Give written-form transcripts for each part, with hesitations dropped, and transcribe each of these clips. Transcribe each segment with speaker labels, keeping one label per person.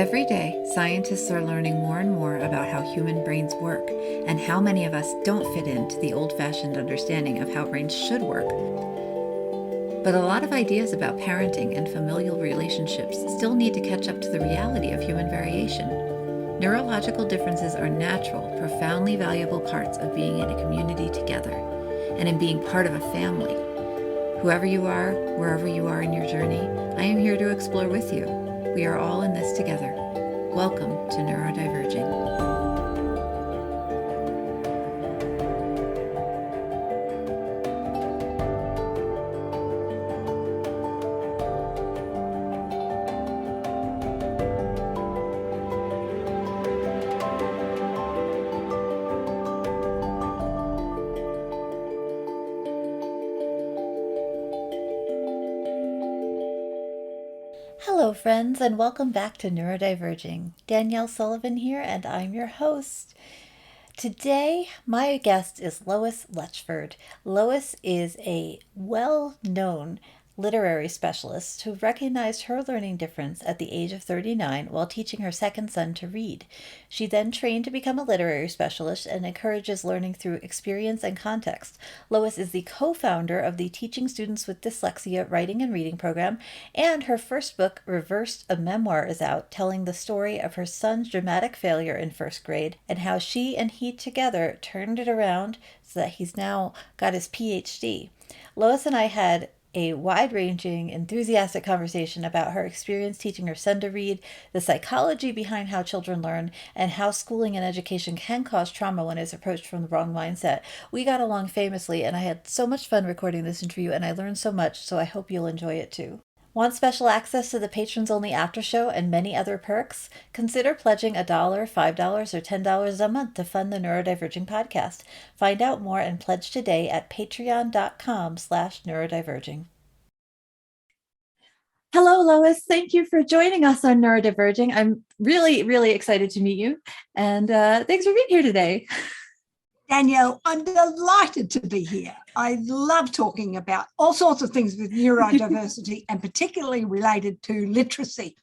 Speaker 1: Every day, scientists are learning more and more about how human brains work and how many of us don't fit into the old-fashioned understanding of how brains should work. But a lot of ideas about parenting and familial relationships still need to catch up to the reality of human variation. Neurological differences are natural, profoundly valuable parts of being in a community together and in being part of a family. Whoever you are, wherever you are in your journey, I am here to explore with you. We are all in this together. Welcome to Neurodiverging. Hello, friends, and welcome back to Neurodiverging. Danielle Sullivan here, and I'm your host. Today, my guest is Lois Letchford. Lois is a well-known literary specialist who recognized her learning difference at the age of 39 while teaching her second son to read. She then trained to become a literary specialist and encourages learning through experience and context. Lois is the co-founder of the Teaching Students with Dyslexia Writing and Reading Program, and her first book, Reversed, a Memoir, is out, telling the story of her son's dramatic failure in first grade and how she and he together turned it around so that he's now got his PhD. Lois and I had a wide-ranging, enthusiastic conversation about her experience teaching her son to read, the psychology behind how children learn, and how schooling and education can cause trauma when it's approached from the wrong mindset. We got along famously, and I had so much fun recording this interview, and I learned so much, so I hope you'll enjoy it too. Want special access to the patrons-only after show and many other perks? Consider pledging $1, $5, or $10 a month to fund the Neurodiverging podcast. Find out more and pledge today at patreon.com/neurodiverging. Hello, Lois. Thank you for joining us on Neurodiverging. I'm really, really excited to meet you. And thanks for being here today.
Speaker 2: Danielle, I'm delighted to be here. I love talking about all sorts of things with neurodiversity and particularly related to literacy.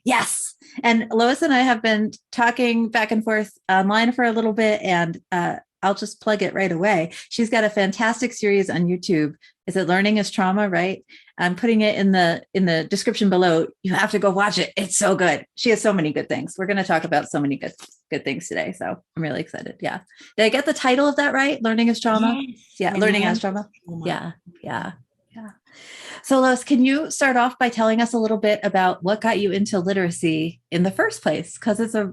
Speaker 1: Yes. And Lois and I have been talking back and forth online for a little bit, and I'll just plug it right away. She's got a fantastic series on YouTube. Is it Learning is Trauma, right? I'm putting it in the description below. You have to go watch it. It's so good. She has so many good things. We're going to talk about so many good things today. So I'm really excited. Yeah. Did I get the title of that right? Learning is Trauma?
Speaker 2: Yes.
Speaker 1: Yeah. Learning as Trauma. Yeah. So Lois, can you start off by telling us a little bit about what got you into literacy in the first place? Because it's a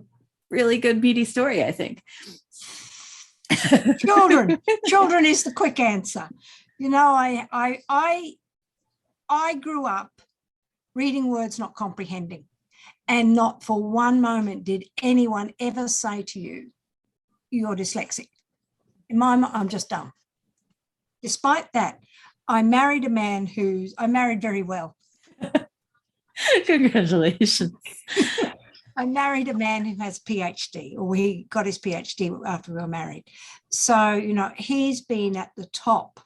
Speaker 1: really good, meaty story, I think.
Speaker 2: Children is the quick answer. You know, I grew up reading words, not comprehending, and not for one moment did anyone ever say to you, you're dyslexic. In my mind, I'm just dumb. Despite that, I married a man I married very well.
Speaker 1: Congratulations.
Speaker 2: I married a man who has PhD, or he got his PhD after we were married. So, you know, he's been at the top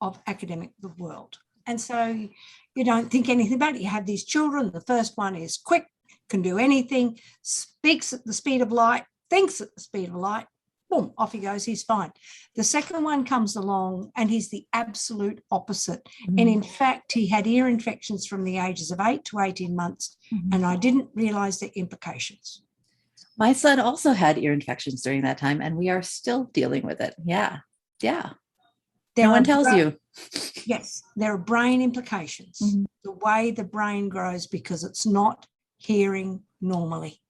Speaker 2: of academic the world. And so you don't think anything about it. You have these children. The first one is quick, can do anything, speaks at the speed of light, thinks at the speed of light. Boom, off he goes, he's fine. The second one comes along and he's the absolute opposite. Mm-hmm. And in fact, he had ear infections from the ages of 8 to 18 months, mm-hmm. and I didn't realize the implications.
Speaker 1: My son also had ear infections during that time, and we are still dealing with it. Yeah. No one tells you.
Speaker 2: Yes, there are brain implications. Mm-hmm. The way the brain grows because it's not hearing normally.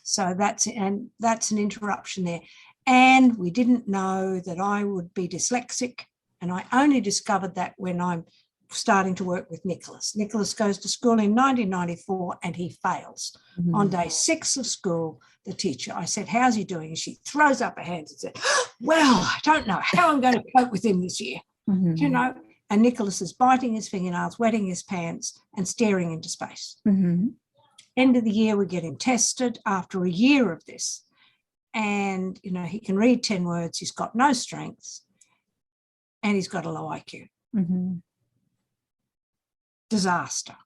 Speaker 2: So that's an interruption there. And we didn't know that I would be dyslexic. And I only discovered that when I'm starting to work with Nicholas. Nicholas goes to school in 1994 and he fails. Mm-hmm. On day 6 of school, the teacher, I said, how's he doing? And she throws up her hands and said, well, I don't know how I'm going to cope with him this year. Mm-hmm. You know, and Nicholas is biting his fingernails, wetting his pants and staring into space. Mm-hmm. End of the year, we get him tested after a year of this. And, you know, he can read 10 words. He's got no strengths and he's got a low IQ. Mm-hmm. Disaster.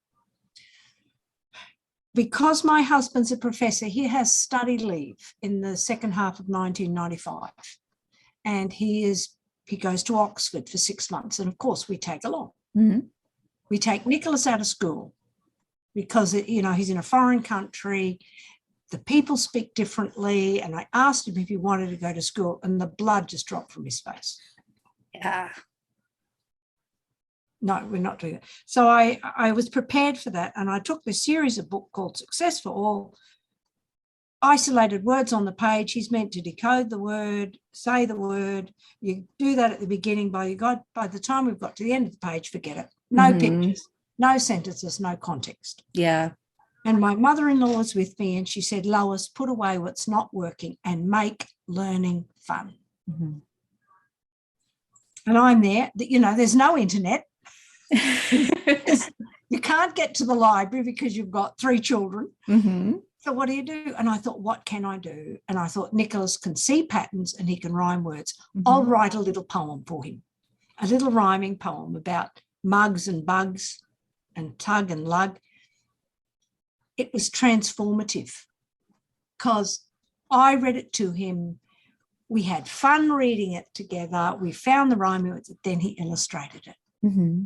Speaker 2: because my husband's a professor, he has study leave in the second half of 1995. And he goes to Oxford for 6 months. And of course, we tag along.
Speaker 1: Mm-hmm.
Speaker 2: We take Nicholas out of school because, he's in a foreign country. The people speak differently. And I asked him if he wanted to go to school, and the blood just dropped from his face.
Speaker 1: Yeah.
Speaker 2: No, we're not doing it. So I was prepared for that. And I took this series of book called Success for All, isolated words on the page. He's meant to decode the word, say the word. You do that at the beginning. By the time we've got to the end of the page, forget it. No pictures, no sentences, no context.
Speaker 1: Yeah.
Speaker 2: And my mother-in-law was with me, and she said, Lois, put away what's not working and make learning fun.
Speaker 1: Mm-hmm.
Speaker 2: And I'm there. There's no internet. You can't get to the library because you've got 3 children.
Speaker 1: Mm-hmm.
Speaker 2: So what do you do? And I thought, what can I do? And I thought, Nicholas can see patterns and he can rhyme words. Mm-hmm. I'll write a little poem for him, a little rhyming poem about mugs and bugs and tug and lug. It was transformative because I read it to him. We had fun reading it together. We found the rhyming words, then he illustrated it.
Speaker 1: Mm-hmm.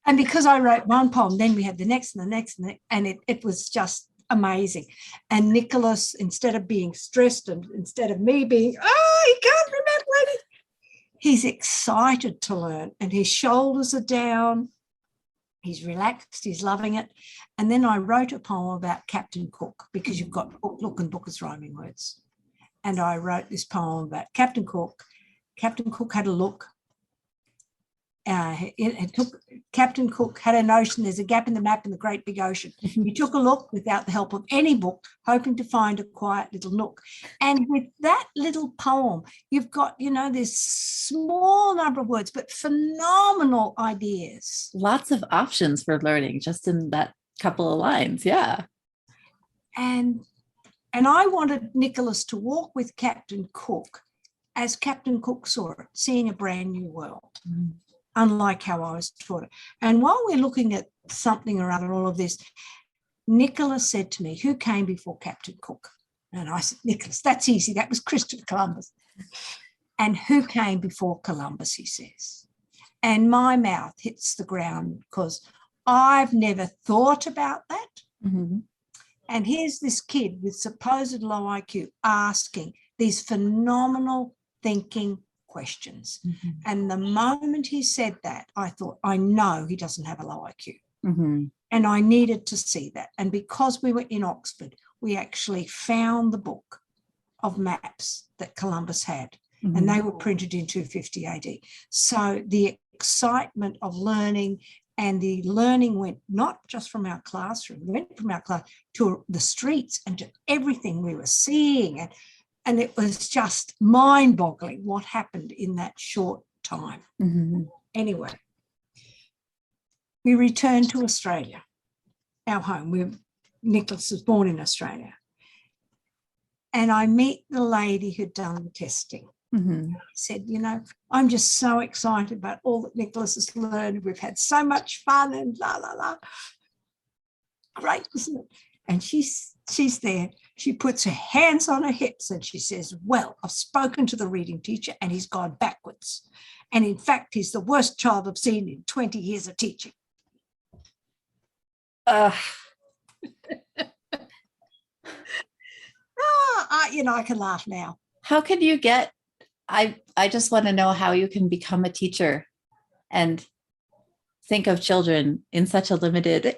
Speaker 2: And because I wrote one poem, then we had the next and the next, and it was just amazing. And Nicholas, instead of being stressed and instead of me being, he can't remember anything, he's excited to learn, and his shoulders are down. He's relaxed. He's loving it. And then I wrote a poem about Captain Cook, because you've got look and book as rhyming words. And I wrote this poem about Captain Cook. Captain Cook had a look. Captain Cook had a notion there's a gap in the map in the great big ocean. He took a look without the help of any book, hoping to find a quiet little nook. And with that little poem, you've got, this small number of words, but phenomenal ideas.
Speaker 1: Lots of options for learning just in that couple of lines. Yeah.
Speaker 2: And I wanted Nicholas to walk with Captain Cook as Captain Cook saw it, seeing a brand new world. Mm. Unlike how I was taught it. And while we're looking at something or other, all of this, Nicholas said to me, who came before Captain Cook? And I said, Nicholas, that's easy. That was Christopher Columbus. And who came before Columbus, he says. And my mouth hits the ground because I've never thought about that. Mm-hmm. And here's this kid with supposed low IQ asking these phenomenal thinking questions. Mm-hmm. And the moment he said that, I thought, I know he doesn't have a low IQ. Mm-hmm. And I needed to see that. And because we were in Oxford, we actually found the book of maps that Columbus had. Mm-hmm. And they were printed in 250 AD. So the excitement of learning, and the learning went not just from our classroom, went from our class to the streets and to everything we were seeing. And it was just mind-boggling what happened in that short time. Mm-hmm. Anyway, we returned to Australia, our home. Nicholas was born in Australia. And I meet the lady who'd done the testing. Mm-hmm. I said, I'm just so excited about all that Nicholas has learned. We've had so much fun and la, la, la. Great, isn't it? And she's there. She puts her hands on her hips and she says, well, I've spoken to the reading teacher and he's gone backwards. And in fact, he's the worst child I've seen in 20 years of teaching. I can laugh now.
Speaker 1: How can you get, I just want to know how you can become a teacher and think of children in such a limited...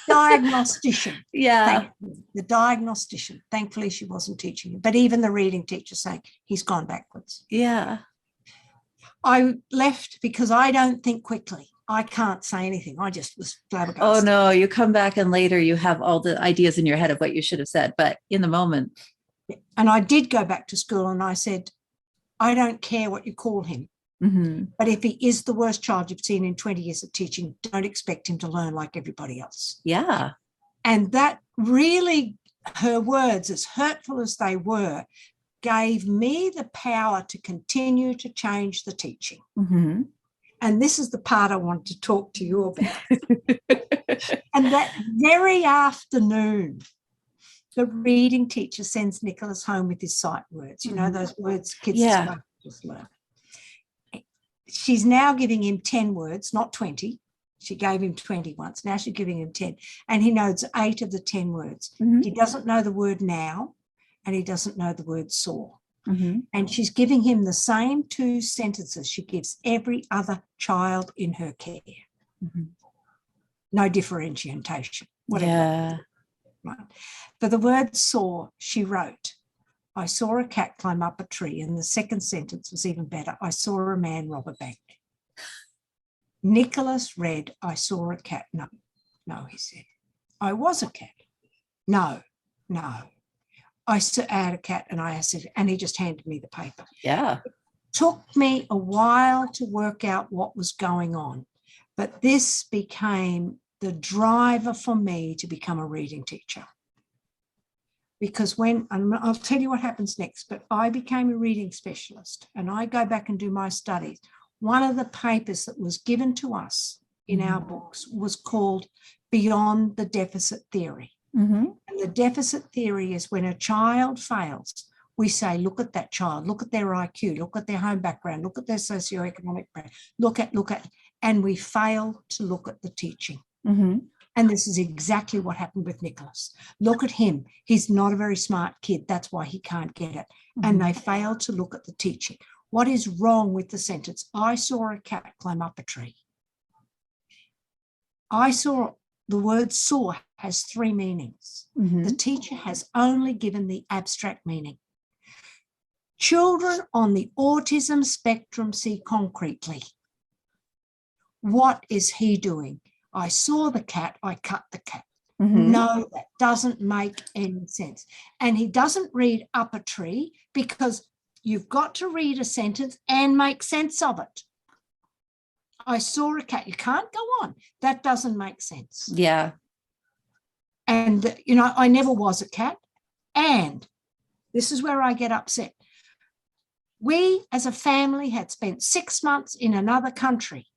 Speaker 2: Diagnostician.
Speaker 1: Yeah.
Speaker 2: The diagnostician. Thankfully, she wasn't teaching him. But even the reading teacher saying he's gone backwards.
Speaker 1: Yeah.
Speaker 2: I left because I don't think quickly. I can't say anything. I just was flabbergasted.
Speaker 1: Oh, no. You come back and later you have all the ideas in your head of what you should have said. But in the moment.
Speaker 2: And I did go back to school and I said, I don't care what you call him. Mm-hmm. But if he is the worst child you've seen in 20 years of teaching, don't expect him to learn like everybody else.
Speaker 1: Yeah.
Speaker 2: And that really, her words, as hurtful as they were, gave me the power to continue to change the teaching. Mm-hmm. And this is the part I want to talk to you about. And that very afternoon, the reading teacher sends Nicholas home with his sight words, you know, those words kids are supposed to just learn. She's now giving him 10 words, not 20. She gave him 20 once. Now she's giving him 10. And he knows 8 of the 10 words. He doesn't know the word now, and he doesn't know the word saw. And she's giving him the same 2 sentences she gives every other child in her care. No differentiation, whatever.
Speaker 1: Yeah.
Speaker 2: Right. For the word saw, she wrote, I saw a cat climb up a tree, and the second sentence was even better. I saw a man rob a bank. Nicholas read, I saw a cat. No, he said. I was a cat. No. I had a cat, and I said, and he just handed me the paper.
Speaker 1: Yeah.
Speaker 2: It took me a while to work out what was going on, but this became the driver for me to become a reading teacher. Because I'll tell you what happens next, but I became a reading specialist and I go back and do my studies. One of the papers that was given to us in our books was called Beyond the Deficit Theory. And the deficit theory is when a child fails, we say, look at that child, look at their IQ, look at their home background, look at their socioeconomic background, look at, and we fail to look at the teaching. And this is exactly what happened with Nicholas. Look at him. He's not a very smart kid. That's why he can't get it. And they failed to look at the teaching. What is wrong with the sentence? I saw a cat climb up a tree. The word saw has 3 meanings. The teacher has only given the abstract meaning. Children on the autism spectrum see concretely. What is he doing? I saw the cat, I cut the cat. No, that doesn't make any sense. And he doesn't read up a tree because you've got to read a sentence and make sense of it. I saw a cat. You can't go on. That doesn't make sense.
Speaker 1: Yeah.
Speaker 2: And, you know, I never was a cat. And this is where I get upset. We as a family had spent 6 months in another country.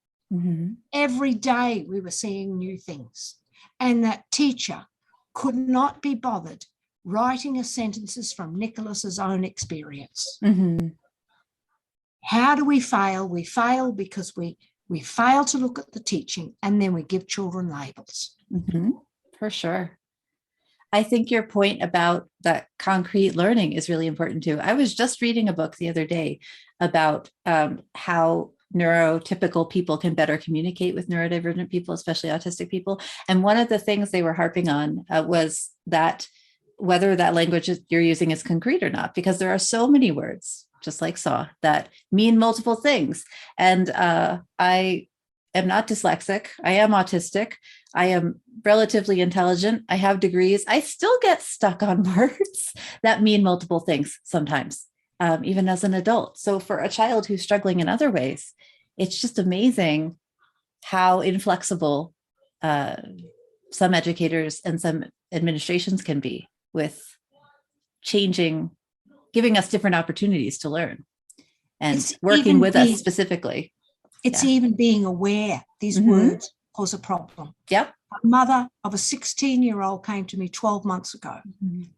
Speaker 2: Every day we were seeing new things. And that teacher could not be bothered writing a sentences from Nicholas's own experience. How do we fail? We fail because we fail to look at the teaching, and then we give children labels.
Speaker 1: For sure. I think your point about that concrete learning is really important too. I was just reading a book the other day about how neurotypical people can better communicate with neurodivergent people, especially autistic people. And one of the things they were harping on was that whether that language you're using is concrete or not, because there are so many words, just like saw, that mean multiple things. And I am not dyslexic. I am autistic. I am relatively intelligent. I have degrees. I still get stuck on words that mean multiple things sometimes, even as an adult. So for a child who's struggling in other ways, it's just amazing how inflexible some educators and some administrations can be with changing, giving us different opportunities to learn and working with us specifically.
Speaker 2: It's even being aware these words cause a problem.
Speaker 1: Yep.
Speaker 2: A mother of a 16-year-old came to me 12 months ago.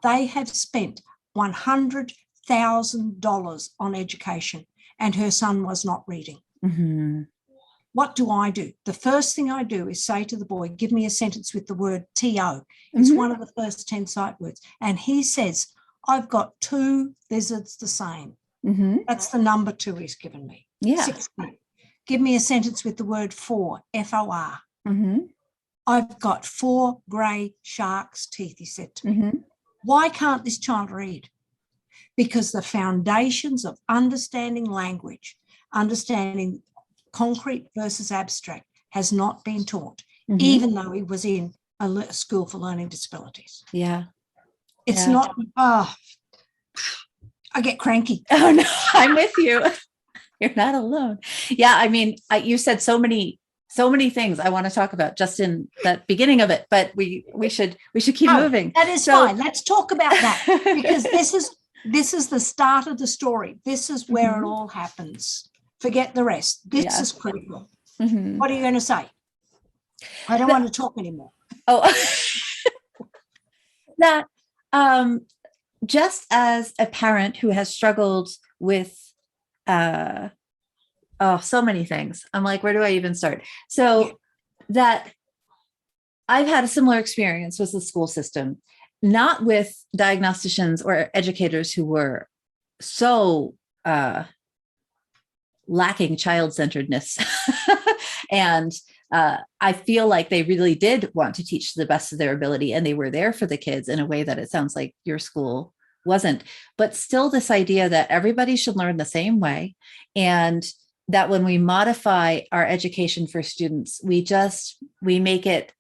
Speaker 2: They have spent $100,000 on education and her son was not reading. What do? The first thing I do is say to the boy, give me a sentence with the word TO. It's one of the first 10 sight words. And he says, I've got 2 lizards the same. That's the number 2 he's given me.
Speaker 1: Yeah.
Speaker 2: 16. Give me a sentence with the word for, F-O-R. I've got 4 grey sharks' teeth, he said to me. Why can't this child read? Because the foundations of understanding language, understanding concrete versus abstract has not been taught, even though he was in a school for learning disabilities.
Speaker 1: Yeah.
Speaker 2: It's not, I get cranky.
Speaker 1: Oh, no, I'm with you. You're not alone. Yeah. I mean, you said so many things I want to talk about just in that beginning of it, but we should keep moving.
Speaker 2: That is fine. Let's talk about that because this is the start of the story. This is where it all happens. Forget the rest. This is critical. What are you going to say? I don't want to talk anymore.
Speaker 1: Oh, that just as a parent who has struggled with so many things, I'm like, where do I even start? So that I've had a similar experience with the school system, not with diagnosticians or educators who were so lacking child-centeredness. And I feel like they really did want to teach to the best of their ability, and they were there for the kids in a way that it sounds like your school wasn't. But still, this idea that everybody should learn the same way, and that when we modify our education for students, we make it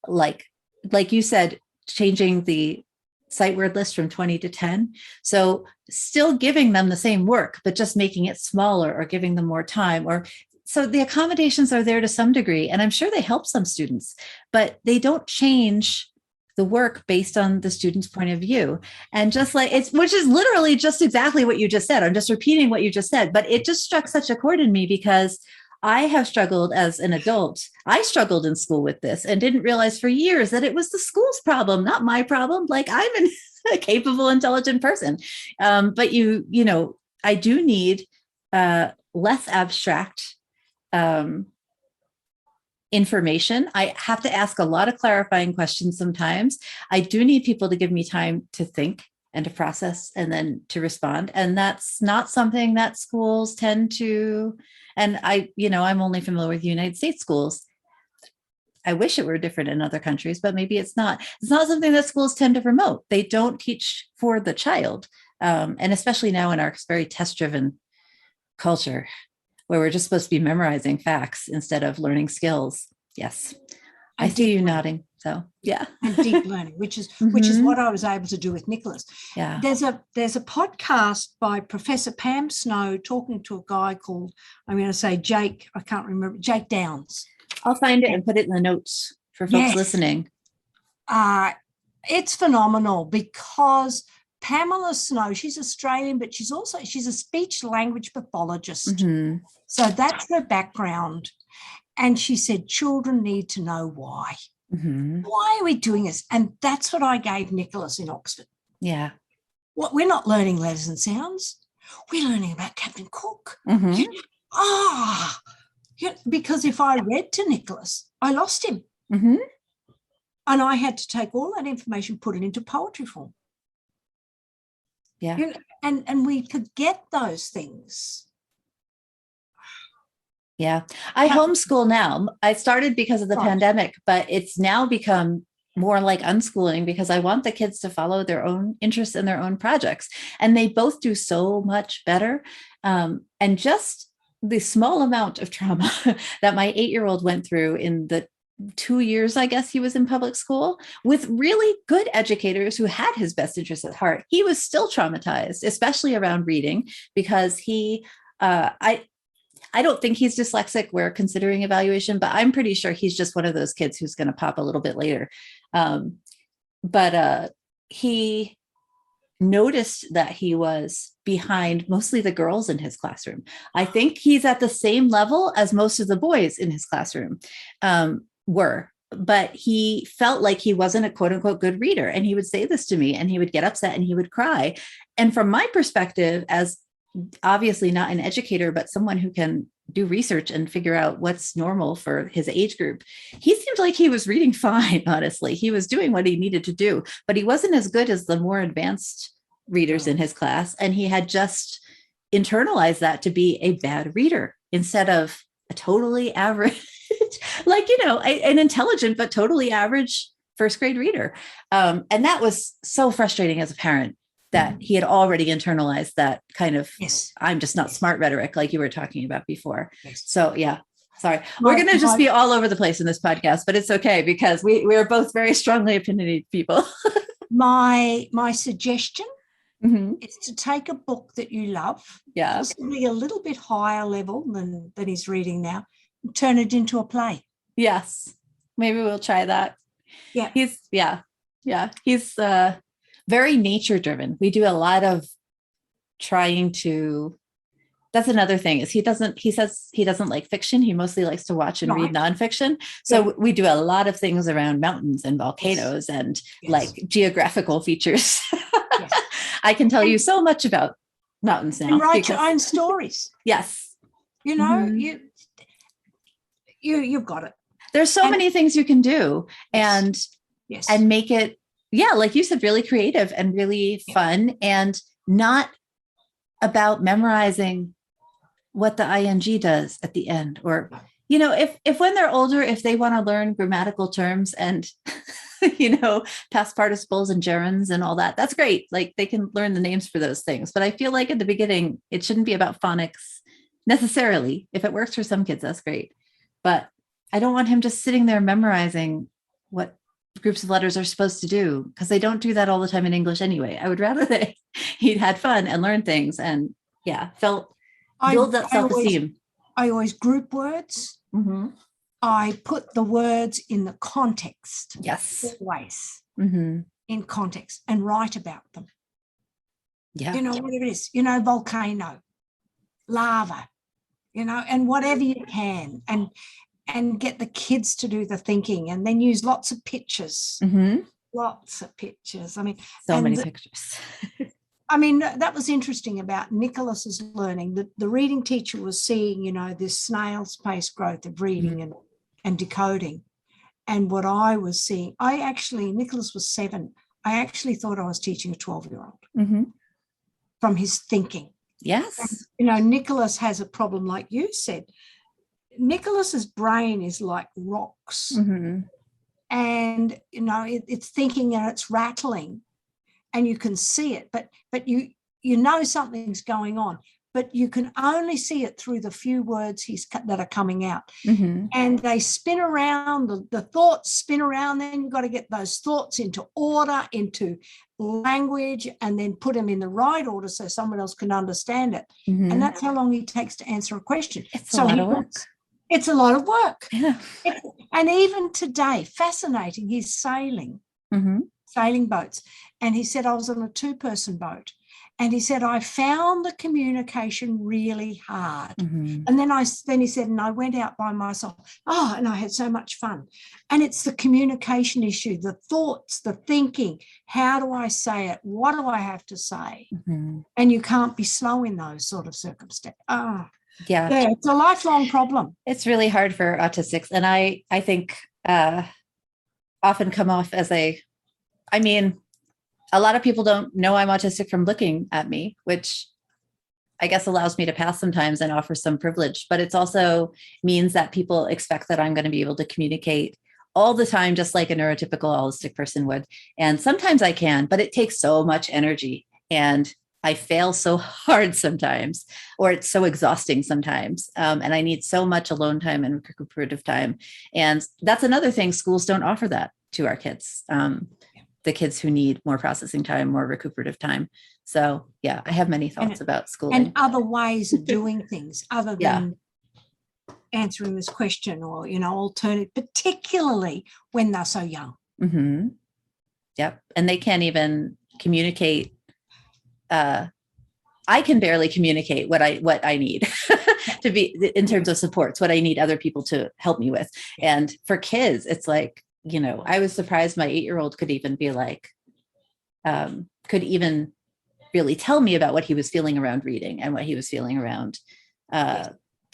Speaker 1: like you said, changing the sight word list from 20 to 10. So still giving them the same work, but just making it smaller or giving them more time. Or so the accommodations are there to some degree, and I'm sure they help some students, but they don't change the work based on the student's point of view. And just like which is literally just exactly what you just said. I'm just repeating what you just said, but it just struck such a chord in me because I have struggled as an adult. I struggled in school with this and didn't realize for years that it was the school's problem, not my problem. Like, I'm a capable, intelligent person. But I do need less abstract information. I have to ask a lot of clarifying questions sometimes. I do need people to give me time to think and to process and then to respond. And that's not something that schools tend to. And I'm only familiar with United States schools. I wish it were different in other countries, but maybe it's not. It's not something that schools tend to promote. They don't teach for the child. And especially now in our very test-driven culture, where we're just supposed to be memorizing facts instead of learning skills. Yes. I see you nodding. So yeah.
Speaker 2: And deep learning, which is what I was able to do with Nicholas.
Speaker 1: Yeah.
Speaker 2: There's a podcast by Professor Pam Snow talking to a guy called, I'm going to say Jake, I can't remember, Jake Downs.
Speaker 1: I'll find it and put it in the notes for folks listening.
Speaker 2: It's phenomenal because Pamela Snow, she's Australian, but she's a speech language pathologist.
Speaker 1: Mm-hmm.
Speaker 2: So that's her background. And she said, children need to know why.
Speaker 1: Mm-hmm.
Speaker 2: Why are we doing this? And that's what I gave Nicholas in Oxford.
Speaker 1: Yeah.
Speaker 2: What, we're not learning letters and sounds. We're learning about Captain Cook.
Speaker 1: Mm-hmm.
Speaker 2: Because if I read to Nicholas, I lost him.
Speaker 1: Mm-hmm.
Speaker 2: And I had to take all that information, put it into poetry form.
Speaker 1: Yeah.
Speaker 2: And we forget those things.
Speaker 1: Yeah. I homeschool now. I started because of the pandemic, but it's now become more like unschooling because I want the kids to follow their own interests and their own projects. And they both do so much better. And just the small amount of trauma that my 8-year-old went through in the 2 years, I guess he was in public school with really good educators who had his best interests at heart, he was still traumatized, especially around reading, because I don't think he's dyslexic. We're considering evaluation, but I'm pretty sure he's just one of those kids who's going to pop a little bit later. But he noticed that he was behind mostly the girls in his classroom. I think he's at the same level as most of the boys in his classroom were, but he felt like he wasn't a quote unquote good reader. And he would say this to me and he would get upset and he would cry. And from my perspective, as obviously not an educator, but someone who can do research and figure out what's normal for his age group, he seemed like he was reading fine. Honestly, he was doing what he needed to do, but he wasn't as good as the more advanced readers in his class. And he had just internalized that to be a bad reader instead of a totally average, an intelligent, but totally average first grade reader. And that was so frustrating as a parent, that he had already internalized that kind of, I'm just not smart rhetoric like you were talking about before. So yeah, sorry. We're going to just be all over the place in this podcast, but it's okay because we're both very strongly opinionated people.
Speaker 2: My suggestion is to take a book that you love, possibly a little bit higher level than he's reading now, and turn it into a play.
Speaker 1: Yes. Maybe we'll try that.
Speaker 2: Yeah.
Speaker 1: He's very nature driven. We do a lot of trying to That's another thing is he says he doesn't like fiction. He mostly likes to watch and read nonfiction. So we do a lot of things around mountains and volcanoes and like geographical features. I can tell you so much about mountains now.
Speaker 2: And write your own stories.
Speaker 1: Yes.
Speaker 2: You know, you've got it.
Speaker 1: There's so many things you can do and make it, like you said, really creative and really fun and not about memorizing what the ing does at the end, or, you know, if when they're older, if they want to learn grammatical terms and, you know, past participles and gerunds and all that, that's great. Like they can learn the names for those things. But I feel like at the beginning, it shouldn't be about phonics necessarily. If it works for some kids, that's great. But I don't want him just sitting there memorizing what groups of letters are supposed to do, because they don't do that all the time in English anyway. I would rather that he'd had fun and learned things and build that self-esteem.
Speaker 2: I always group words. I put the words in the context. Always in context and write about them. You know, whatever it is, you know, volcano, lava, you know, and whatever you can, and get the kids to do the thinking, and then use lots of pictures. Lots of pictures. I mean,
Speaker 1: so many pictures.
Speaker 2: I mean, that was interesting about Nicholas's learning. The reading teacher was seeing, you know, this snail's pace growth of reading and decoding. And what I was seeing, Nicholas was 7. I actually thought I was teaching a 12-year-old from his thinking.
Speaker 1: Yes.
Speaker 2: And, you know, Nicholas has a problem, like you said. Nicholas's brain is like rocks. And, you know, it's thinking and it's rattling. And you can see it, but you know something's going on, but you can only see it through the few words that are coming out. And they spin around, the thoughts spin around, then you've got to get those thoughts into order, into language, and then put them in the right order so someone else can understand it. And that's how long it takes to answer a question.
Speaker 1: It's a lot of work.
Speaker 2: It's a lot of work.
Speaker 1: Yeah.
Speaker 2: And even today, fascinating, he's sailing boats. And he said, I was on a 2-person boat. And he said, I found the communication really hard. And then he said, and I went out by myself. Oh, and I had so much fun. And it's the communication issue, the thoughts, the thinking. How do I say it? What do I have to say? And you can't be slow in those sort of circumstances. Yeah, it's a lifelong problem.
Speaker 1: It's really hard for autistics. And I think often come off as a lot of people don't know I'm autistic from looking at me, which I guess allows me to pass sometimes and offers some privilege, but it's also means that people expect that I'm going to be able to communicate all the time, just like a neurotypical autistic person would. And sometimes I can, but it takes so much energy and I fail so hard sometimes, or it's so exhausting sometimes. And I need so much alone time and recuperative time. And that's another thing. Schools don't offer that to our kids. The kids who need more processing time, more recuperative time. So yeah, I have many thoughts about schooling.
Speaker 2: And other ways of doing things other than answering this question or, you know, alternative, particularly when they're so young.
Speaker 1: Yep. And they can't even communicate. I can barely communicate what I need to be in terms of supports, what I need other people to help me with. And for kids, it's like, you know, I was surprised my 8-year-old could even be like, could even really tell me about what he was feeling around reading and what he was feeling around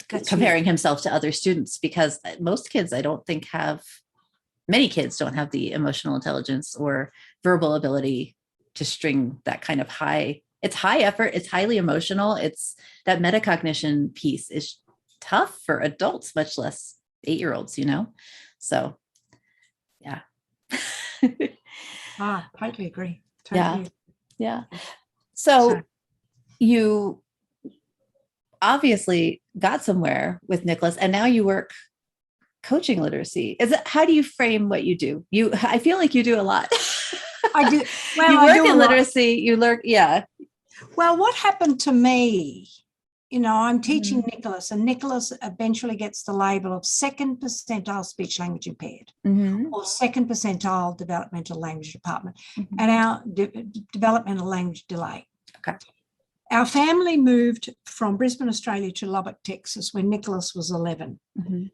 Speaker 1: comparing himself to other students, because most kids, I don't think many kids don't have the emotional intelligence or verbal ability to string that kind of it's high effort. It's highly emotional. It's that metacognition piece is tough for adults, much less 8-year-olds, you know? So yeah.
Speaker 2: Totally agree. Totally.
Speaker 1: Yeah. So you obviously got somewhere with Nicholas, and now you work coaching literacy. How do you frame what you do? I feel like you do a lot.
Speaker 2: I do. Well,
Speaker 1: you work in literacy, you learn. Yeah.
Speaker 2: Well, what happened to me, you know, I'm teaching Nicholas, and Nicholas eventually gets the label of 2nd percentile speech language impaired or 2nd percentile developmental language department and our developmental language delay.
Speaker 1: Okay.
Speaker 2: Our family moved from Brisbane, Australia to Lubbock, Texas when Nicholas was 11. Mm-hmm.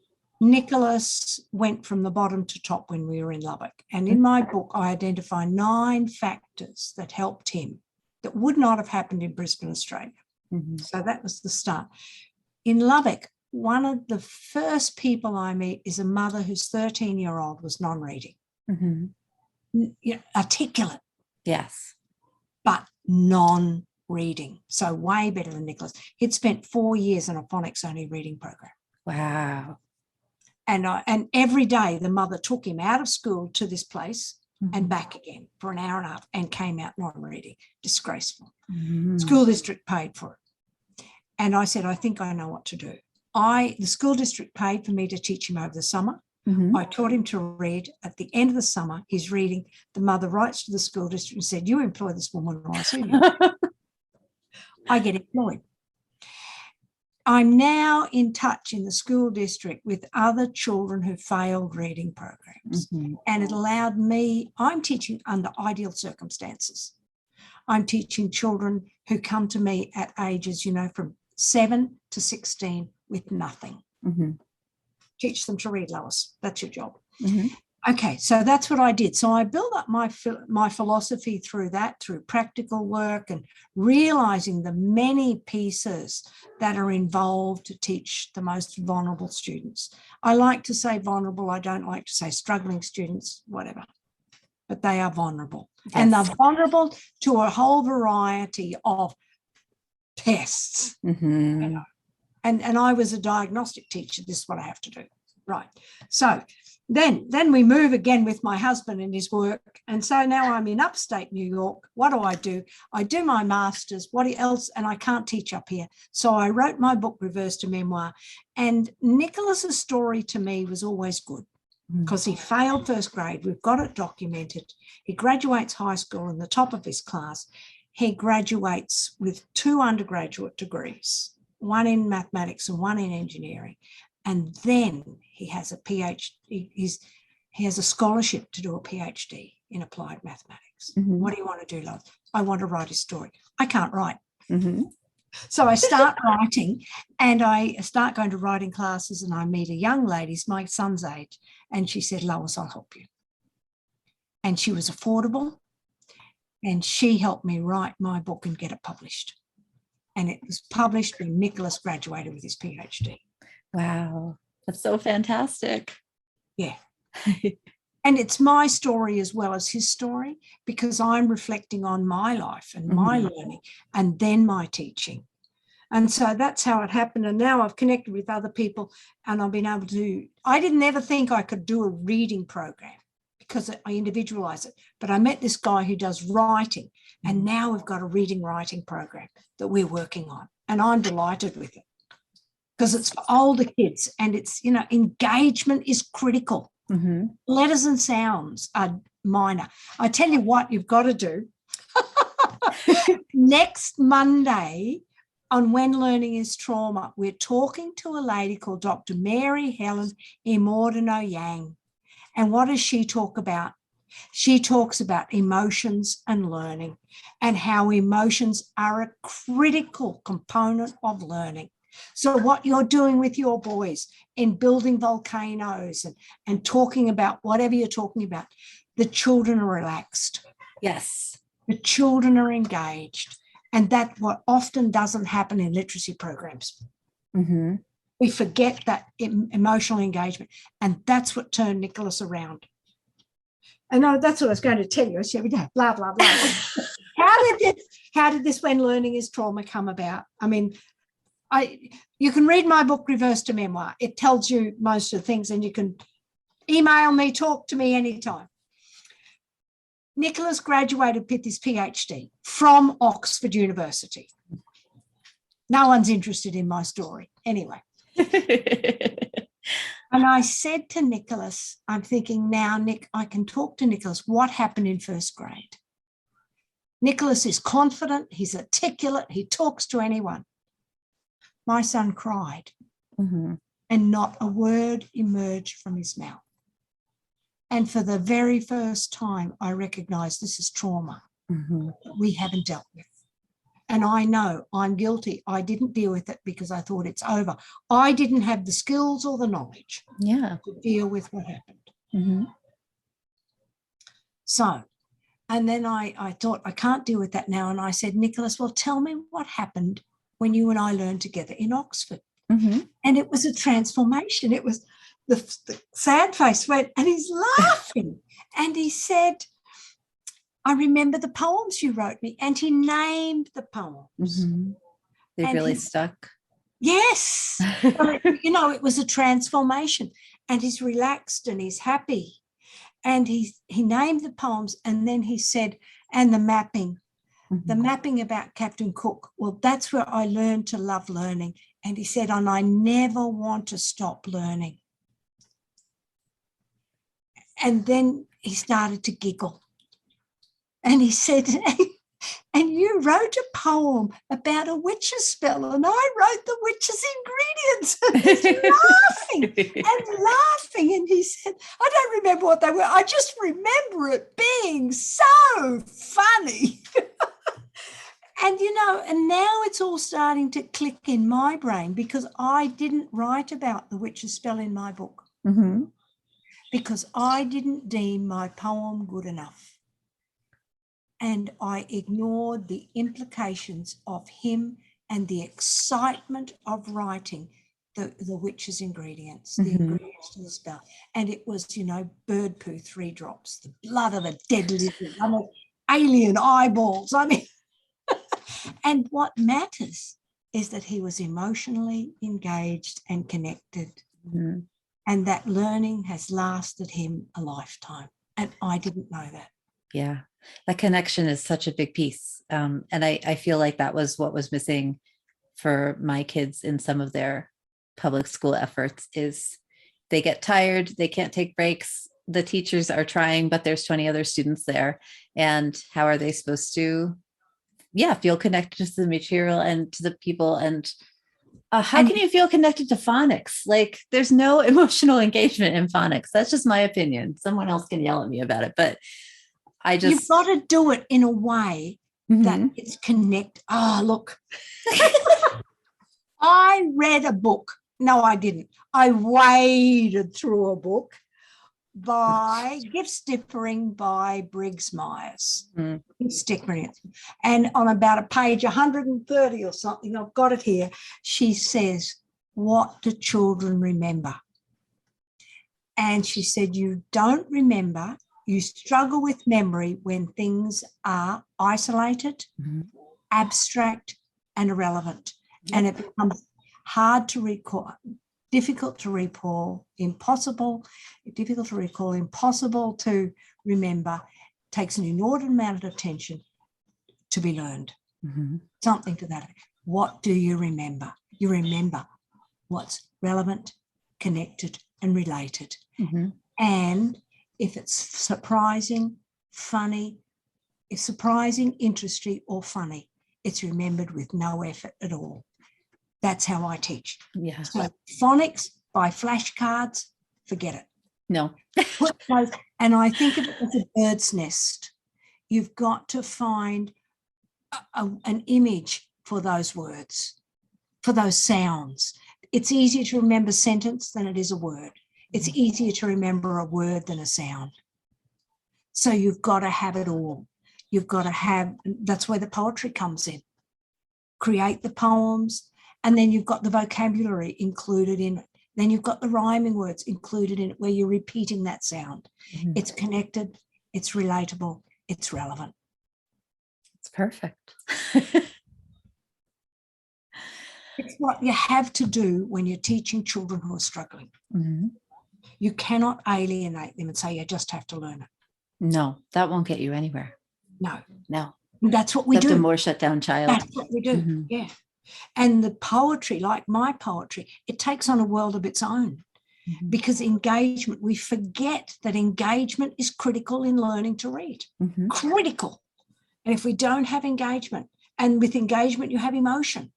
Speaker 2: Nicholas went from the bottom to top when we were in Lubbock. And in my book, I identify 9 factors that helped him that would not have happened in Brisbane, Australia. Mm-hmm. So that was the start. In Lubbock, one of the first people I meet is a mother whose 13-year-old was non-reading. Mm-hmm. Articulate.
Speaker 1: Yes.
Speaker 2: But non-reading. So way better than Nicholas. He'd spent 4 years in a phonics-only reading program.
Speaker 1: Wow.
Speaker 2: And every day the mother took him out of school to this place and back again for an hour and a half and came out non-reading. Disgraceful. School district paid for it. And I said, I think I know what to do. The school district paid for me to teach him over the summer. Mm-hmm. I taught him to read. At the end of the summer, he's reading. The mother writes to the school district and said, you employ this woman or I sue you. I get employed. I'm now in touch in the school district with other children who failed reading programs. Mm-hmm. And it allowed me, I'm teaching under ideal circumstances. I'm teaching children who come to me at ages, from 7 to 16 with nothing. Mm-hmm. Teach them to read, Lois. That's your job. Mm-hmm. Okay, so that's what I did. So I built up my philosophy through practical work and realising the many pieces that are involved to teach the most vulnerable students. I like to say vulnerable. I don't like to say struggling students, whatever. But they are vulnerable. Yes. And they're vulnerable to a whole variety of tests. Mm-hmm. And I was a diagnostic teacher. This is what I have to do. Right. So then we move again with my husband and his work. And so now I'm in upstate New York. What do? I do my master's. What else? And I can't teach up here. So I wrote my book, Reverse to Memoir. And Nicholas's story to me was always good because he failed first grade. We've got it documented. He graduates high school in the top of his class. He graduates with 2 undergraduate degrees, one in mathematics and one in engineering. And then he has a PhD. He has a scholarship to do a PhD in applied mathematics. Mm-hmm. What do you want to do, love? I want to write a story. I can't write. Mm-hmm. So I start writing and I start going to writing classes and I meet a young lady, my son's age, and she said, Lois, I'll help you. And she was affordable and she helped me write my book and get it published. And it was published when Nicholas graduated with his PhD.
Speaker 1: Wow, that's so fantastic.
Speaker 2: Yeah. And it's my story as well as his story because I'm reflecting on my life and my learning and then my teaching. And so that's how it happened. And now I've connected with other people and I've been able to, I didn't ever think I could do a reading program because I individualize it. But I met this guy who does writing and now we've got a writing program that we're working on. And I'm delighted with it. Because it's for older kids and it's, engagement is critical. Mm-hmm. Letters and sounds are minor. I tell you what you've got to do. Next Monday on When Learning is Trauma, we're talking to a lady called Dr. Mary Helen Immordino Yang. And what does she talk about? She talks about emotions and learning and how emotions are a critical component of learning. So what you're doing with your boys in building volcanoes and talking about whatever you're talking about, the children are relaxed.
Speaker 1: Yes.
Speaker 2: The children are engaged. And that's what often doesn't happen in literacy programs. Mm-hmm. We forget that emotional engagement. And that's what turned Nicholas around. And that's what I was going to tell you. I said, blah, blah, blah. How did this When Learning is Trauma come about? I mean, you can read my book, Reverse to Memoir. It tells you most of the things and you can email me, talk to me anytime. Nicholas graduated with his PhD from Oxford University. No one's interested in my story. Anyway. And I said to Nicholas, I'm thinking now, Nick, I can talk to Nicholas. What happened in first grade? Nicholas is confident. He's articulate. He talks to anyone. My son cried and not a word emerged from his mouth. And for the very first time, I recognized this is trauma that we haven't dealt with. And I know I'm guilty. I didn't deal with it because I thought it's over. I didn't have the skills or the knowledge to deal with what happened.
Speaker 1: Mm-hmm.
Speaker 2: So, and then I thought, I can't deal with that now. And I said, Nicholas, well, tell me what happened when you and I learned together in Oxford.
Speaker 1: Mm-hmm.
Speaker 2: And it was a transformation. It was the sad face went, and he's laughing. And he said, I remember the poems you wrote me. And he named the poems.
Speaker 1: Mm-hmm. They
Speaker 2: and
Speaker 1: really stuck.
Speaker 2: Yes. Well, it was a transformation. And he's relaxed and he's happy. And he named the poems, and then he said, and the mapping.
Speaker 1: Mm-hmm.
Speaker 2: The mapping about Captain Cook. Well, that's where I learned to love learning. And he said, and I never want to stop learning. And then he started to giggle. And he said, and you wrote a poem about a witch's spell, and I wrote the witch's ingredients. And he's laughing and laughing. And he said, I don't remember what they were. I just remember it being so funny. And, and now it's all starting to click in my brain, because I didn't write about the witch's spell in my book.
Speaker 1: Mm-hmm.
Speaker 2: Because I didn't deem my poem good enough. And I ignored the implications of him and the excitement of writing the witch's ingredients, the ingredients to the spell. And it was, bird poo 3 drops, the blood of a dead lizard, alien eyeballs. And what matters is that he was emotionally engaged and connected. Mm-hmm. And that learning has lasted him a lifetime. And I didn't know that.
Speaker 1: Yeah, that connection is such a big piece. And I feel like that was what was missing for my kids in some of their public school efforts. Is they get tired, they can't take breaks. The teachers are trying, but there's 20 other students there. And how are they supposed to, feel connected to the material and to the people? And how can you feel connected to phonics? Like, there's no emotional engagement in phonics. That's just my opinion. Someone else can yell at me about it, but you've
Speaker 2: got to do it in a way that it's connect. Oh, look, I read a book. No, I didn't. I waded through a book by Gifts Differing by Briggs Myers. Gifts Differing. And on about a page 130 or something, I've got it here, she says, what do children remember? And she said, you don't remember. You struggle with memory when things are isolated, abstract, and irrelevant. And it becomes hard to recall, difficult to recall, difficult to remember, takes an inordinate amount of attention to be learned. Something to that. What do you remember? You remember what's relevant, connected, and related. And if it's surprising, funny, if surprising, interesting, or funny, it's remembered with no effort at all. That's how I teach.
Speaker 1: Yeah.
Speaker 2: So phonics by flashcards, forget it.
Speaker 1: No.
Speaker 2: And I think of it as a bird's nest. You've got to find an image for those words, for those sounds. It's easier to remember a sentence than it is a word. It's easier to remember a word than a sound. So you've got to have it all. You've got to have, that's where the poetry comes in. Create the poems, and then you've got the vocabulary included in it. Then you've got the rhyming words included in it where you're repeating that sound. It's connected, it's relatable, it's relevant.
Speaker 1: It's perfect.
Speaker 2: It's what you have to do when you're teaching children who are struggling. You cannot alienate them and say you just have to learn it.
Speaker 1: No, that won't get you anywhere.
Speaker 2: No.
Speaker 1: And
Speaker 2: that's what we do.
Speaker 1: The more shut down child.
Speaker 2: That's what we do. Yeah. And the poetry, like my poetry, it takes on a world of its own. Because engagement, we forget that engagement is critical in learning to read. Critical. And if we don't have engagement, and with engagement you have emotion.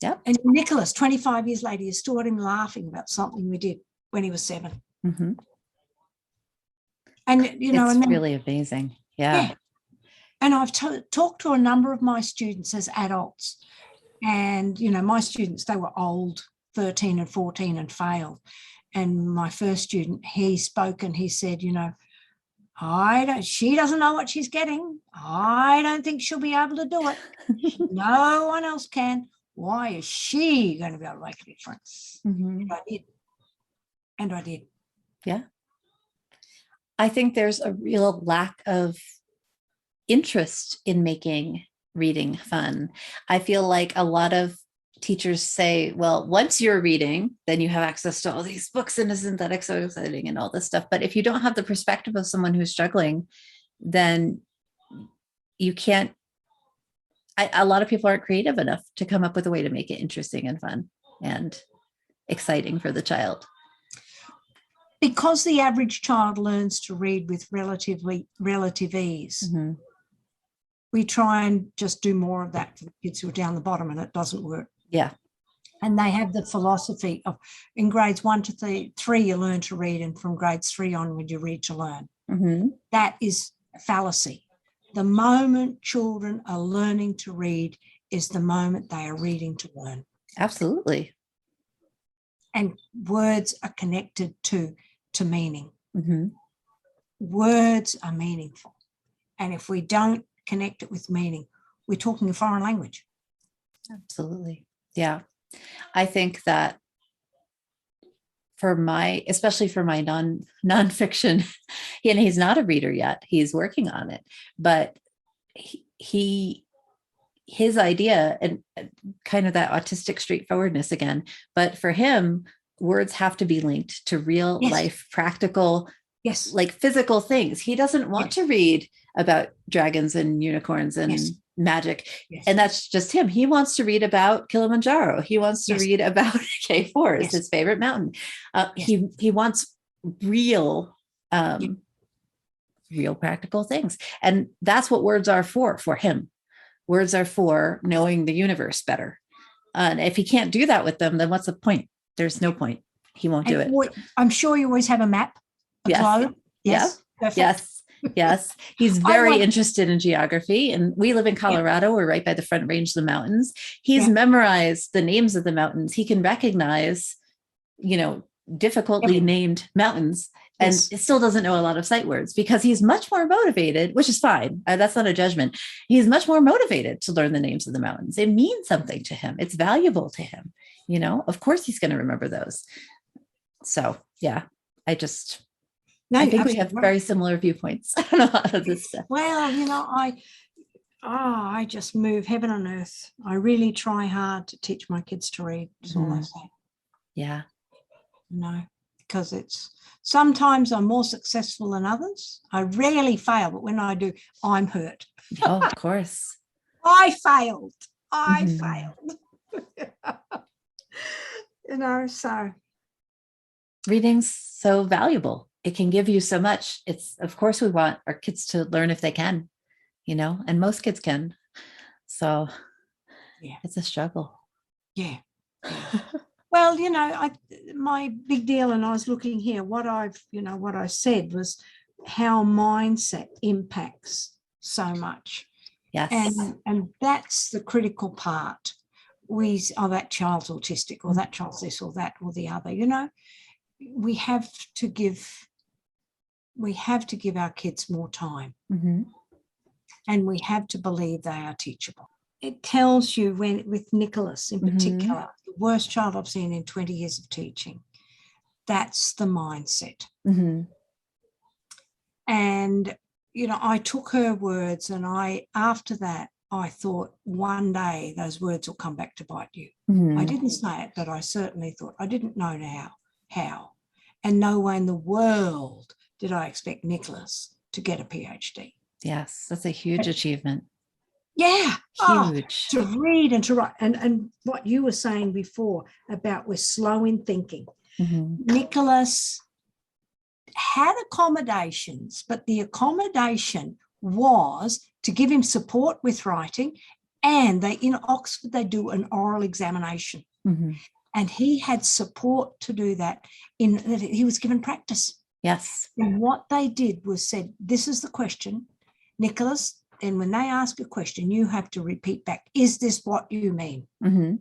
Speaker 1: Yep.
Speaker 2: And Nicholas, 25 years later, you still got him laughing about something we did when he was 7.
Speaker 1: And it's really amazing. Yeah.
Speaker 2: And I've talked to a number of my students as adults, and, my students, they were old, 13 and 14, and failed. And my first student, he spoke and he said, she doesn't know what she's getting. I don't think she'll be able to do it. No one else can. Why is she going to be able to make a difference? And I did. And I did.
Speaker 1: Yeah. I think there's a real lack of interest in making reading fun. I feel like a lot of teachers say, well, once you're reading, then you have access to all these books and isn't that so exciting and all this stuff. But if you don't have the perspective of someone who's struggling, then you can't, a lot of people aren't creative enough to come up with a way to make it interesting and fun and exciting for the child.
Speaker 2: Because the average child learns to read with relative ease, we try and just do more of that for the kids who are down the bottom, and it doesn't work.
Speaker 1: Yeah.
Speaker 2: And they have the philosophy of, in grades 1 to 3, you learn to read, and from grades 3 onward, you read to learn. That is a fallacy. The moment children are learning to read is the moment they are reading to learn.
Speaker 1: Absolutely.
Speaker 2: And words are connected to meaning. Words are meaningful. And if we don't connect it with meaning, we're talking a foreign language.
Speaker 1: Absolutely. Yeah. I think that especially for my nonfiction, and he's not a reader yet, he's working on it, but his idea, and kind of that autistic straightforwardness again, but for him, words have to be linked to real life, practical, like physical things. He doesn't want to read about dragons and unicorns and magic. And that's just him. He wants to read about Kilimanjaro. He wants to read about K4, his favorite mountain. He wants real, real practical things. And that's what words are for him. Words are for knowing the universe better. And if he can't do that with them, then what's the point? There's no point. He won't do it.
Speaker 2: I'm sure you always have a map, a globe. Yes.
Speaker 1: Yes. He's very interested in geography, and we live in Colorado. We're right by the Front Range of the mountains. He's memorized the names of the mountains. He can recognize, difficultly named mountains, and it still doesn't know a lot of sight words because he's much more motivated, which is fine. That's not a judgment. He's much more motivated to learn the names of the mountains. It means something to him. It's valuable to him. Of course he's going to remember those. So yeah, I think we have very similar viewpoints on a lot of this stuff.
Speaker 2: Well, I just move heaven and earth. I really try hard to teach my kids to read. That's all I say.
Speaker 1: Yeah.
Speaker 2: Because sometimes I'm more successful than others. I rarely fail, but when I do, I'm hurt.
Speaker 1: Oh, of course.
Speaker 2: I failed. So.
Speaker 1: Reading's so valuable. It can give you so much. Of course, we want our kids to learn if they can, and most kids can. So it's a struggle.
Speaker 2: Yeah. Well, my big deal, and I was looking here, what I said was how mindset impacts so much.
Speaker 1: Yes.
Speaker 2: And that's the critical part. That child's autistic, or that child's this or that or the other, we have to give our kids more time. And we have to believe they are teachable. It tells you with Nicholas in particular, the worst child I've seen in 20 years of teaching, that's the mindset. And, I took her words, and after that, I thought one day those words will come back to bite you. I didn't say it, but I certainly thought, I didn't know how. And no way in the world did I expect Nicholas to get a PhD.
Speaker 1: Yes, that's a huge achievement.
Speaker 2: Yeah.
Speaker 1: Huge.
Speaker 2: To read and to write. And what you were saying before about we're slow in thinking. Nicholas had accommodations, but the accommodation was to give him support with writing, and in Oxford they do an oral examination. And he had support to do that, in that he was given practice.
Speaker 1: Yes.
Speaker 2: And what they did was said, this is the question. Nicholas, then when they ask a question, you have to repeat back, is this what you mean?
Speaker 1: Mm-hmm.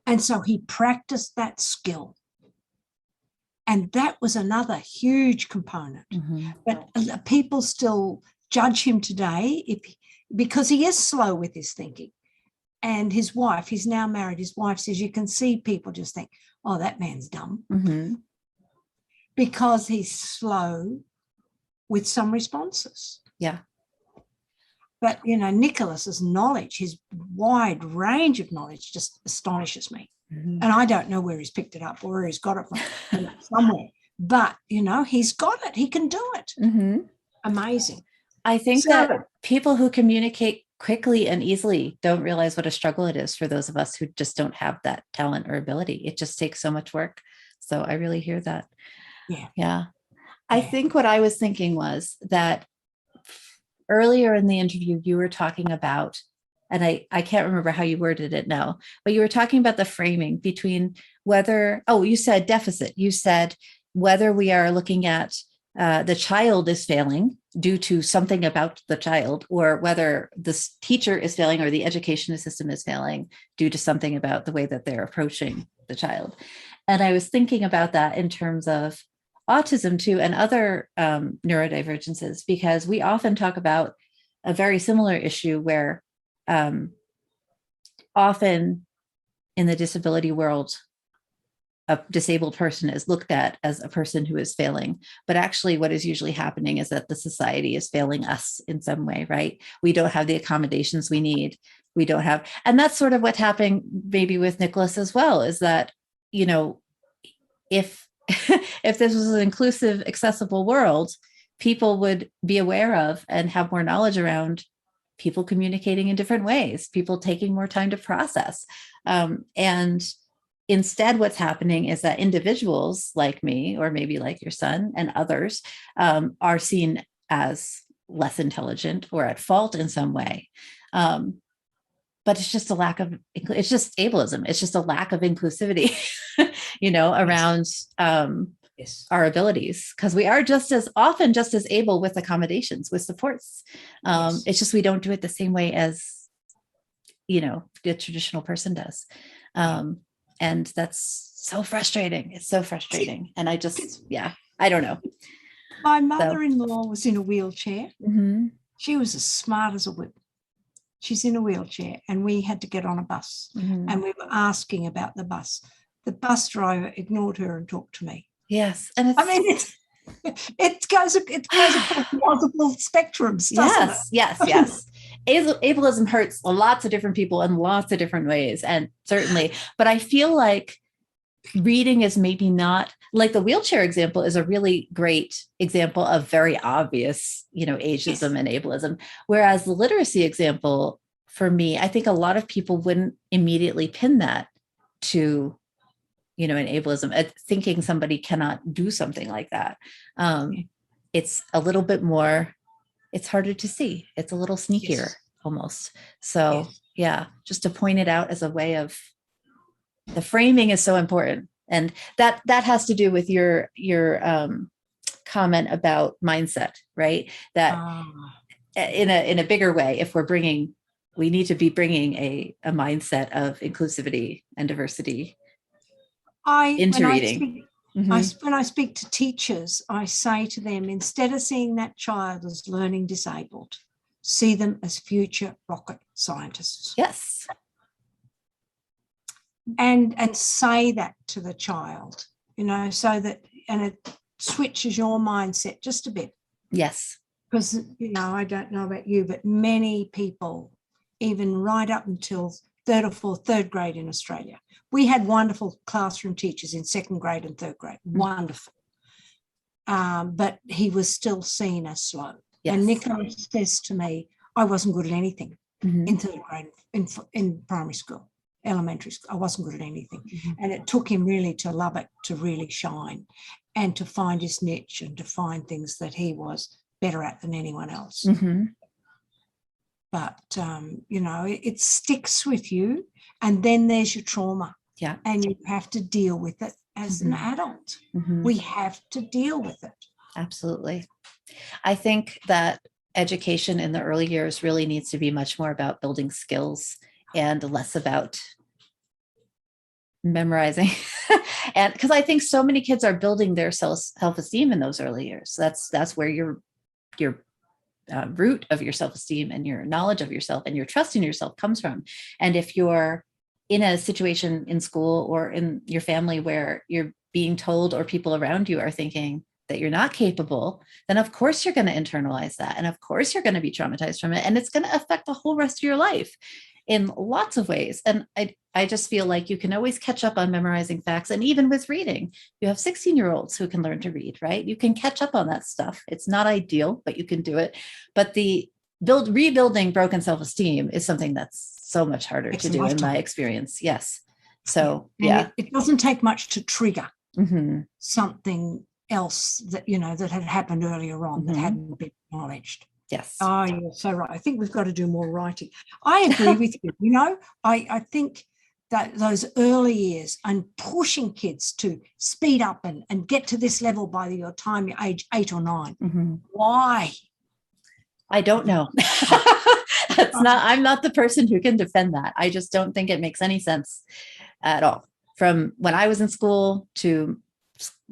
Speaker 2: And so he practiced that skill. And that was another huge component.
Speaker 1: Mm-hmm.
Speaker 2: But people still judge him today because he is slow with his thinking. And his wife, he's now married, his wife says, you can see people just think, oh, that man's dumb.
Speaker 1: Mm-hmm.
Speaker 2: Because he's slow with some responses.
Speaker 1: Yeah.
Speaker 2: But, Nicholas's knowledge, his wide range of knowledge just astonishes me.
Speaker 1: Mm-hmm.
Speaker 2: And I don't know where he's picked it up or where he's got it from, somewhere. But, he's got it. He can do it.
Speaker 1: Mm-hmm.
Speaker 2: Amazing.
Speaker 1: I think that people who communicate quickly and easily don't realize what a struggle it is for those of us who just don't have that talent or ability. It just takes so much work. So I really hear that. Yeah. I think what I was thinking was that earlier in the interview, you were talking about, and I can't remember how you worded it now, but you were talking about the framing between you said deficit. You said whether we are looking at the child is failing due to something about the child, or whether the teacher is failing or the education system is failing due to something about the way that they're approaching the child. And I was thinking about that in terms of autism too, and other neurodivergences, because we often talk about a very similar issue where often in the disability world, a disabled person is looked at as a person who is failing. But actually what is usually happening is that the society is failing us in some way, right? We don't have the accommodations we need. We don't have, and that's sort of what's happening maybe with Nicholas as well, is that, if if this was an inclusive, accessible world, people would be aware of and have more knowledge around people communicating in different ways, people taking more time to process. And instead, what's happening is that individuals like me, or maybe like your son and others, are seen as less intelligent or at fault in some way. But it's just it's just ableism. It's just a lack of inclusivity, around our abilities, because we are just as able with accommodations, with supports. It's just we don't do it the same way as, the traditional person does. And that's so frustrating. It's so frustrating. And I just, I don't know.
Speaker 2: My mother-in-law was in a wheelchair.
Speaker 1: Mm-hmm.
Speaker 2: She was as smart as a whip. She's in a wheelchair and we had to get on a bus,
Speaker 1: mm-hmm.
Speaker 2: and we were asking about the bus. The bus driver ignored her and talked to me.
Speaker 1: Yes. And
Speaker 2: it goes across multiple spectrums, doesn't it?
Speaker 1: Yes. Ableism hurts lots of different people in lots of different ways. And certainly, but I feel like reading is maybe not, like the wheelchair example is a really great example of very obvious, ageism and ableism. Whereas the literacy example, for me, I think a lot of people wouldn't immediately pin that to, an ableism, thinking somebody cannot do something like that. It's a little bit more, it's harder to see. It's a little sneakier almost. So just to point it out as a way of, the framing is so important. And that has to do with your comment about mindset, right? That in a bigger way, if we need to be bringing a mindset of inclusivity and diversity into reading.
Speaker 2: When I speak to teachers, I say to them, instead of seeing that child as learning disabled, see them as future rocket scientists.
Speaker 1: Yes.
Speaker 2: And say that to the child, so that, and it switches your mindset just a bit.
Speaker 1: Yes.
Speaker 2: Because, I don't know about you, but many people, even right up until third grade in Australia, we had wonderful classroom teachers in second grade and third grade, wonderful. But he was still seen as slow. Yes. And Nicholas says to me, I wasn't good at anything in third grade, in primary school. Elementary school, I wasn't good at anything. And it took him really to love it, to really shine and to find his niche and to find things that he was better at than anyone else. But, it sticks with you, and then there's your trauma.
Speaker 1: Yeah.
Speaker 2: And you have to deal with it as an adult. We have to deal with it.
Speaker 1: Absolutely. I think that education in the early years really needs to be much more about building skills and less about memorizing. And because I think so many kids are building their self-esteem in those early years. That's where your root of your self-esteem and your knowledge of yourself and your trust in yourself comes from. And if you're in a situation in school or in your family where you're being told, or people around you are thinking that you're not capable, then of course you're going to internalize that. And of course you're going to be traumatized from it. And it's going to affect the whole rest of your life in lots of ways. And I just feel like you can always catch up on memorizing facts. And even with reading, you have 16-year-olds who can learn to read, right? You can catch up on that stuff. It's not ideal, but you can do it. But the rebuilding broken self-esteem is something that's so much harder to do in my experience. Yes. So, yeah.
Speaker 2: It doesn't take much to trigger something else that, that had happened earlier on that hadn't been acknowledged.
Speaker 1: Yes.
Speaker 2: Oh, you're so right. I think we've got to do more writing. I agree with you. I think that those early years and pushing kids to speed up and get to this level by the time you're age 8 or 9. Why?
Speaker 1: I don't know. I'm not the person who can defend that. I just don't think it makes any sense at all. From when I was in school to,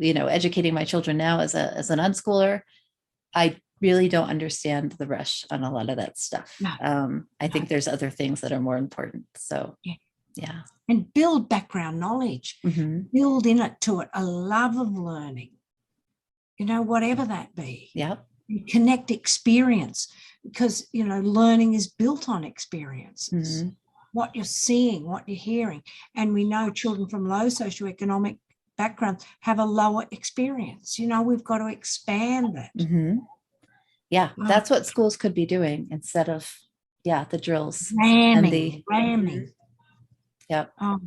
Speaker 1: educating my children now as an unschooler, I really don't understand the rush on a lot of that stuff. I think there's other things that are more important. So, yeah.
Speaker 2: And build background knowledge, build to it a love of learning, whatever that be.
Speaker 1: Yep.
Speaker 2: Connect experience, because, learning is built on experiences. What you're seeing, what you're hearing. And we know children from low socioeconomic backgrounds have a lower experience. We've got to expand that.
Speaker 1: Yeah, that's what schools could be doing instead of, the drills.
Speaker 2: Ramming.
Speaker 1: Yep.
Speaker 2: Oh,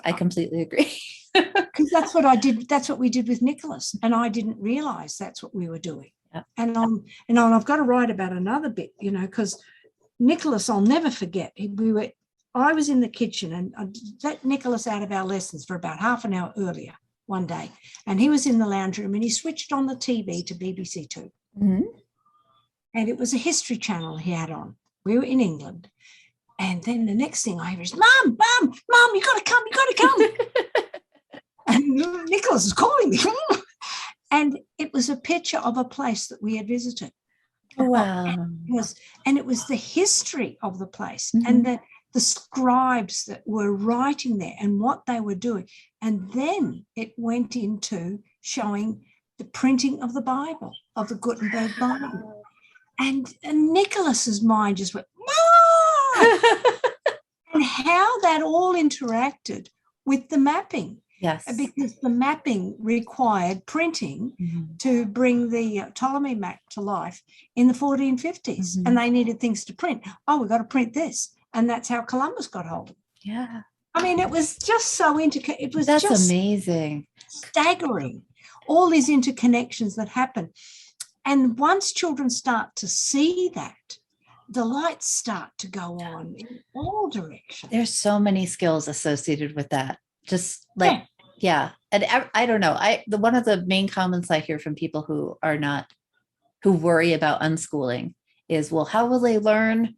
Speaker 1: I completely agree.
Speaker 2: Because that's what I did. That's what we did with Nicholas, and I didn't realize that's what we were doing.
Speaker 1: Yep.
Speaker 2: And I've got to write about another bit, because Nicholas, I'll never forget. I was in the kitchen and I let Nicholas out of our lessons for about half an hour earlier one day, and he was in the lounge room and he switched on the TV to BBC Two. And it was a history channel he had on. We were in England. And then the next thing I hear is, Mum, you got to come. And Nicholas is calling me. And it was a picture of a place that we had visited.
Speaker 1: Wow.
Speaker 2: And it was the history of the place and the scribes that were writing there and what they were doing. And then it went into showing the printing of the Bible, of the Gutenberg Bible. And Nicholas's mind just went, Mom! And how that all interacted with the mapping.
Speaker 1: Yes.
Speaker 2: Because the mapping required printing to bring the Ptolemy map to life in the 1450s. And they needed things to print. Oh, we've got to print this. And that's how Columbus got hold of it.
Speaker 1: Yeah.
Speaker 2: I mean, it was just so it was
Speaker 1: That's
Speaker 2: just
Speaker 1: amazing.
Speaker 2: Staggering. All these interconnections that happen. And once children start to see that, the lights start to go on in all directions.
Speaker 1: There's so many skills associated with that. Just like, And I don't know. One of the main comments I hear from people who worry about unschooling is, well, how will they learn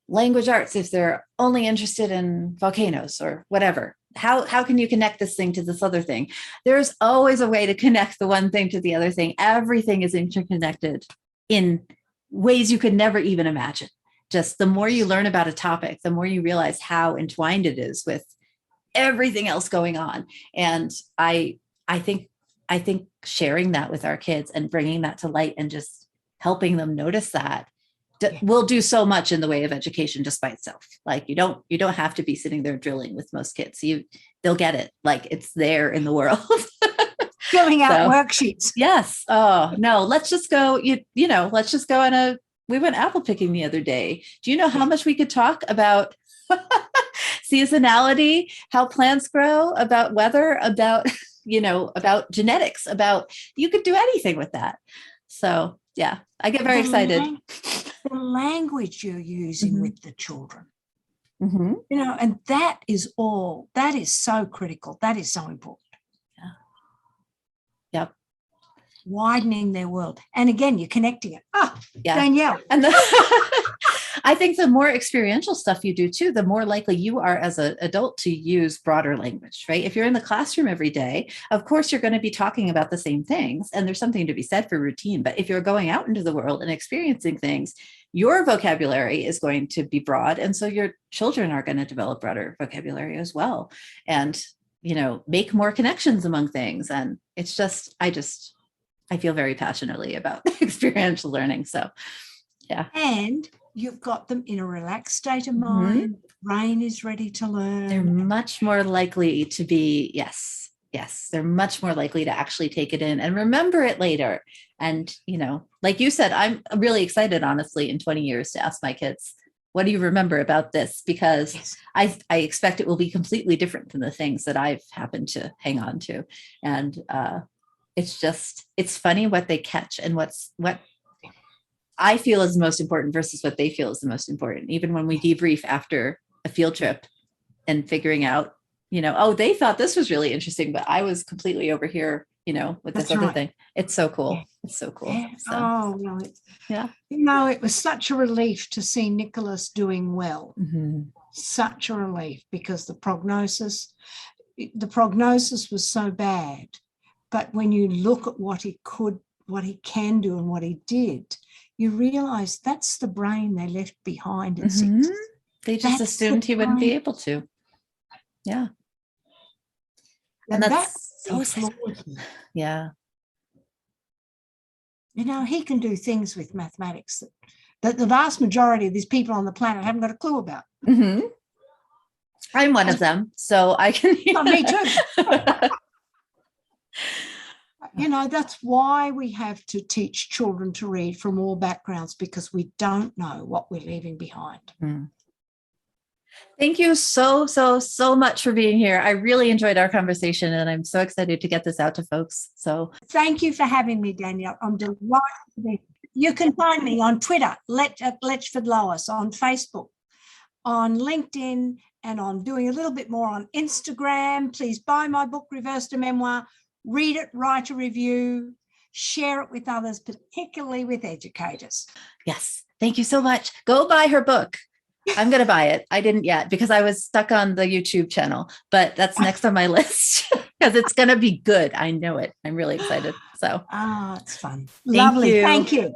Speaker 1: language arts if they're only interested in volcanoes or whatever? How can you connect this thing to this other thing? There's always a way to connect the one thing to the other thing. Everything is interconnected in ways you could never even imagine. Just the more you learn about a topic, the more you realize how entwined it is with everything else going on. And I think sharing that with our kids and bringing that to light and just helping them notice that will do so much in the way of education just by itself. Like you don't have to be sitting there drilling with most kids. They'll get it. Like it's there in the world.
Speaker 2: Filling out worksheets.
Speaker 1: Yes. Oh no, let's just go, let's just go we went apple picking the other day. Do you know how much we could talk about seasonality, how plants grow, about weather, about genetics, you could do anything with that. So yeah, I get very excited.
Speaker 2: The language you're using with the children, and that is so critical. That is so important.
Speaker 1: Yep.
Speaker 2: widening their world. And again, you're connecting it.
Speaker 1: Yeah.
Speaker 2: Danielle.
Speaker 1: And I think the more experiential stuff you do too, the more likely you are as an adult to use broader language, right? If you're in the classroom every day, of course, you're going to be talking about the same things, and there's something to be said for routine. But if you're going out into the world and experiencing things, your vocabulary is going to be broad. And so your children are going to develop broader vocabulary as well. And, make more connections among things. And it's just, I feel very passionately about experiential learning. So, yeah.
Speaker 2: And you've got them in a relaxed state of mind. Brain is ready to learn.
Speaker 1: They're much more likely to be, yes, they're much more likely to actually take it in and remember it later. And, like you said, I'm really excited, honestly, in 20 years to ask my kids, what do you remember about this? Because I expect it will be completely different than the things that I've happened to hang on to. And it's funny what they catch and what I feel is the most important versus what they feel is the most important. Even when we debrief after a field trip and figuring out, they thought this was really interesting, but I was completely over here, with this other thing. It's so cool. Yeah. It's so cool.
Speaker 2: Yeah.
Speaker 1: So,
Speaker 2: oh, well,
Speaker 1: yeah.
Speaker 2: It was such a relief to see Nicholas doing well. Such a relief, because the prognosis was so bad. But when you look at what he can do and what he did, you realize that's the brain they left behind at 6.
Speaker 1: They just assumed he wouldn't be able to. Yeah. And that's so sad. Yeah.
Speaker 2: He can do things with mathematics that the vast majority of these people on the planet haven't got a clue about.
Speaker 1: I'm one of them, so I can.
Speaker 2: Me too. That's why we have to teach children to read from all backgrounds, because we don't know what we're leaving behind.
Speaker 1: Thank you so much for being here. I really enjoyed our conversation, and I'm so excited to get this out to folks. So
Speaker 2: thank you for having me, Danielle. I'm delighted to be. You can find me on Twitter, Lechford Lois, on Facebook, on LinkedIn, and I'm doing a little bit more on Instagram. Please buy my book, Reversed a Memoir. Read it, write a review, share it with others, particularly with educators.
Speaker 1: Yes. Thank you so much. Go buy her book. I'm going to buy it. I didn't yet because I was stuck on the YouTube channel, but that's next on my list because it's going to be good. I know it. I'm really excited. So,
Speaker 2: it's fun. Lovely. Thank you.